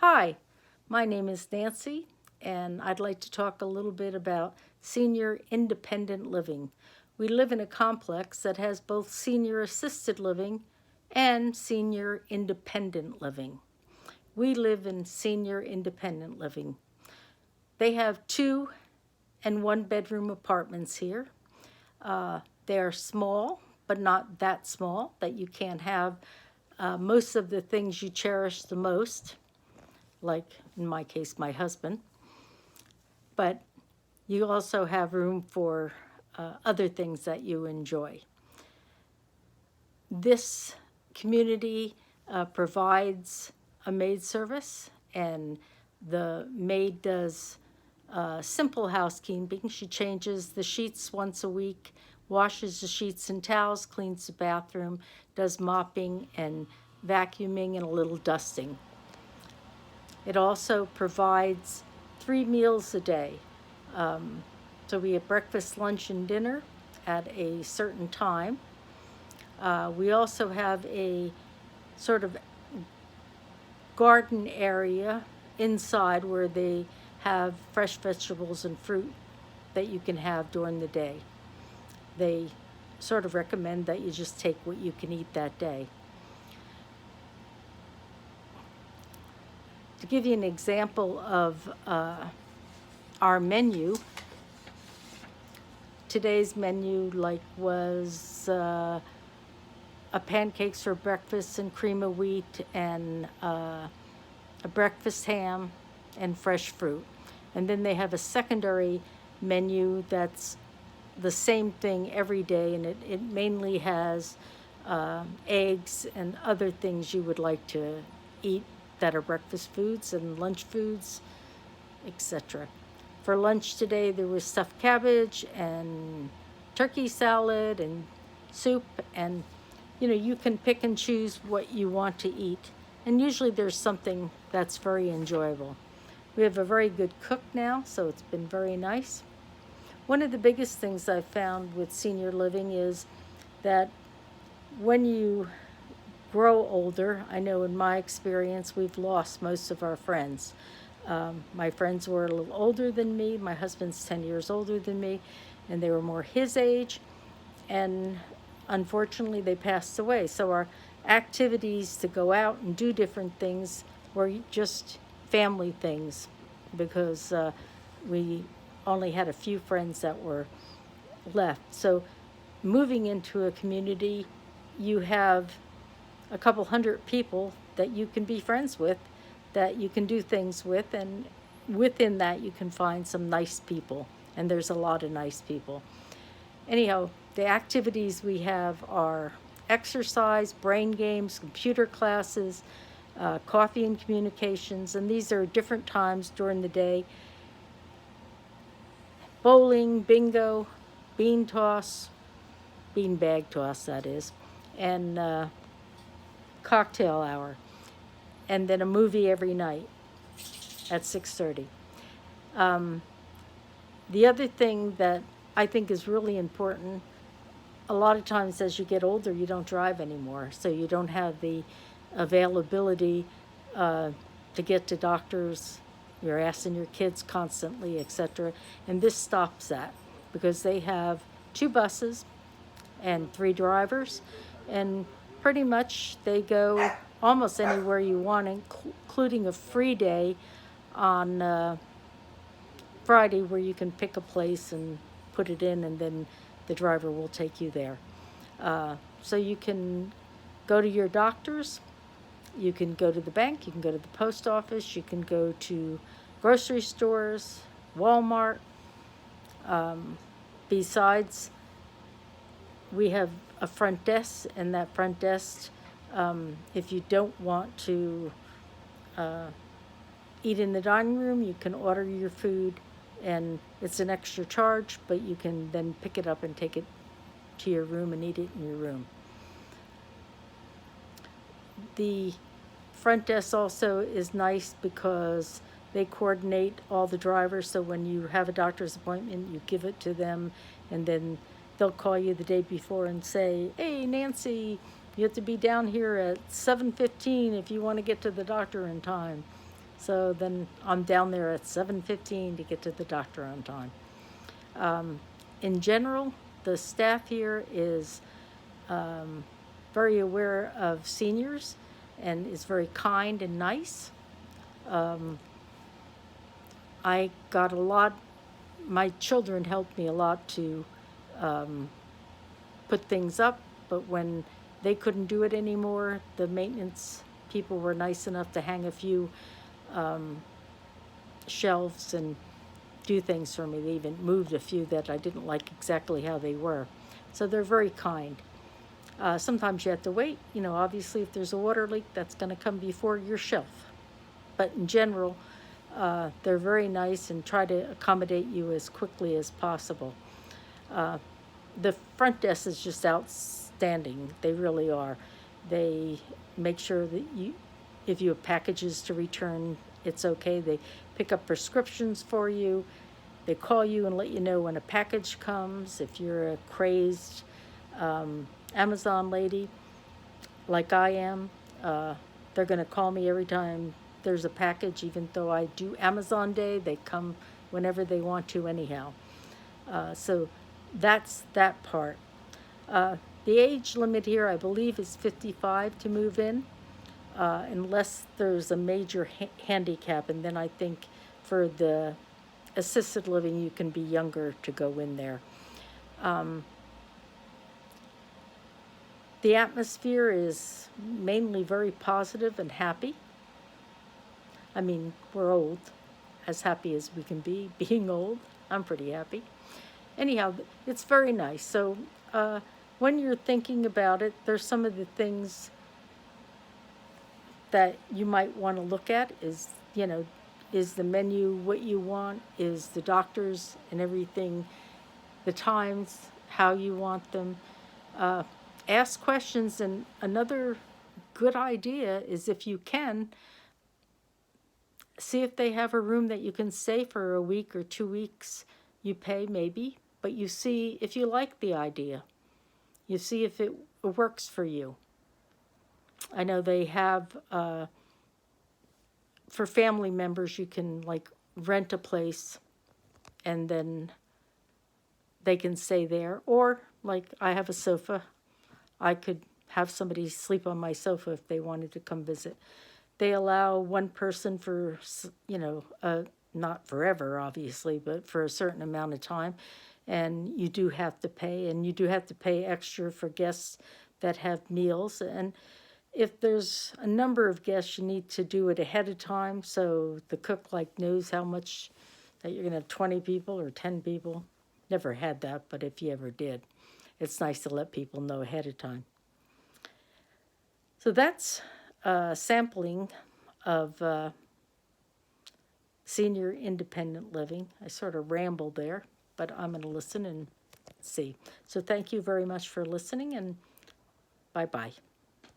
Hi, my name is Nancy, and I'd like to talk a little bit about senior independent living. We live in a complex that has both senior assisted living and senior independent living. We live in senior independent living. They have 2 and 1 bedroom apartments here. They are small, but not that small that you can't have most of the things you cherish the most, like in my case, my husband. But you also have room for other things that you enjoy. This community provides a maid service, and the maid does simple housekeeping. She changes the sheets once a week, washes the sheets and towels, cleans the bathroom, does mopping and vacuuming and a little dusting. It also provides 3 meals a day. So we have breakfast, lunch, and dinner at a certain time. We also have a sort of garden area inside where they have fresh vegetables and fruit that you can have during the day. They sort of recommend that you just take what you can eat that day. To give you an example of our menu, today's menu was pancakes for breakfast and cream of wheat and a breakfast ham and fresh fruit. And then they have a secondary menu that's the same thing every day, and it mainly has eggs and other things you would like to eat that are breakfast foods and lunch foods, etc. For lunch today, there was stuffed cabbage and turkey salad and soup, and you can pick and choose what you want to eat. And usually there's something that's very enjoyable. We have a very good cook now, so it's been very nice. One of the biggest things I've found with senior living is that when you grow older, I know in my experience, we've lost most of our friends. My friends were a little older than me. My husband's 10 years older than me, and they were more his age. And unfortunately, they passed away. So our activities to go out and do different things were just family things because we only had a few friends that were left. So moving into a community, you have a couple hundred people that you can be friends with, that you can do things with, and within that you can find some nice people, and there's a lot of nice people. Anyhow, the activities we have are exercise, brain games, computer classes, coffee and communications, and these are different times during the day. Bowling, bingo, bean toss, bean bag toss, that is, and cocktail hour, and then a movie every night at 6:30. The other thing that I think is really important, a lot of times as you get older, you don't drive anymore, so you don't have the availability to get to doctors. You're asking your kids constantly, etc. And this stops that because they have 2 buses and 3 drivers, and pretty much they go almost anywhere you want, including a free day on Friday where you can pick a place and put it in, and then the driver will take you there. So you can go to your doctors, you can go to the bank, you can go to the post office, you can go to grocery stores, Walmart. Besides, we have a front desk, and that front desk, if you don't want to eat in the dining room, you can order your food, and it's an extra charge, but you can then pick it up and take it to your room and eat it in your room. The front desk also is nice because they coordinate all the drivers, so when you have a doctor's appointment, you give it to them, and then they'll call you the day before and say, hey, Nancy, you have to be down here at 7:15 if you want to get to the doctor in time. So then I'm down there at 7:15 to get to the doctor on time. In general, the staff here is very aware of seniors and is very kind and nice. I got a lot, my children helped me a lot to put things up, but when they couldn't do it anymore, the maintenance people were nice enough to hang a few shelves and do things for me. They even moved a few that I didn't like exactly how they were. So they're very kind. Sometimes you have to wait. Obviously, if there's a water leak, that's going to come before your shelf. But in general, they're very nice and try to accommodate you as quickly as possible. The front desk is just outstanding. They really are. They make sure that if you have packages to return, it's okay. They pick up prescriptions for you. They call you and let you know when a package comes. If you're a crazed Amazon lady, like I am, they're going to call me every time there's a package, even though I do Amazon Day. They come whenever they want to anyhow. So that's that part. The age limit here, I believe, is 55 to move in, unless there's a major handicap. And then I think for the assisted living, you can be younger to go in there. The atmosphere is mainly very positive and happy. I mean, we're old, as happy as we can be, being old. I'm pretty happy. Anyhow, it's very nice. So when you're thinking about it, there's some of the things that you might want to look at is, is the menu what you want? Is the doctors and everything, the times, how you want them? Ask questions. And another good idea is, if you can, see if they have a room that you can stay for a week or 2 weeks. You pay maybe, but you see if you like the idea. You see if it works for you. I know they have, for family members, you can like rent a place and then they can stay there. Or like I have a sofa, I could have somebody sleep on my sofa if they wanted to come visit. They allow one person for, not forever, obviously, but for a certain amount of time. And you do have to pay, and you do have to pay extra for guests that have meals. And if there's a number of guests, you need to do it ahead of time so the cook knows how much that you're going to have 20 people or 10 people. Never had that, but if you ever did, it's nice to let people know ahead of time. So that's sampling of senior independent living. I sort of rambled there, but I'm going to listen and see. So thank you very much for listening, and bye-bye.